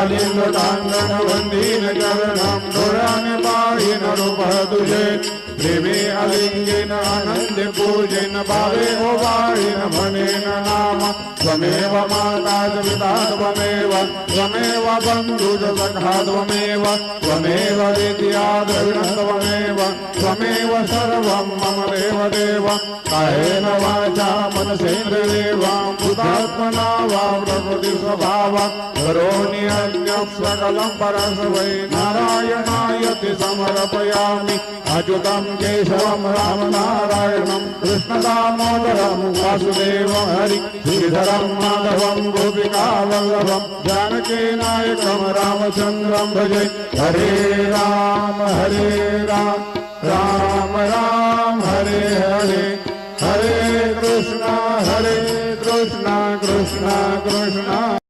कालिंदतांगण वंदीन चरणं डोळ्याने पाहिन रूप तुझे प्रेमे अलिंगेन आनंदे पूजेन भावे ओवाळीन म्हणेन नाम त्वमेव माता पिता त्वमेव त्वमेव बन्धुज सखा त्वमेव त्वमेव विद्या द्रविण त्वमेव त्वमेव सर्वं मम देव देव कायेन वाचा मनसेन्द्रियेवा भूतात्मना वा प्रकृति स्वभावा करोमि अन्यं सकलं परस्मै नारायणायति समर्पयामि अच्युतं केशवं रामनारायणं कृष्णदामोदरं वासुदेवं हरि श्रीधरं माधवं गोपिकावल्लभं जानकीनायकं रामचन्द्रं भजे हरे राम राम राम हरे हरे हरे कृष्ण कृष्ण कृष्ण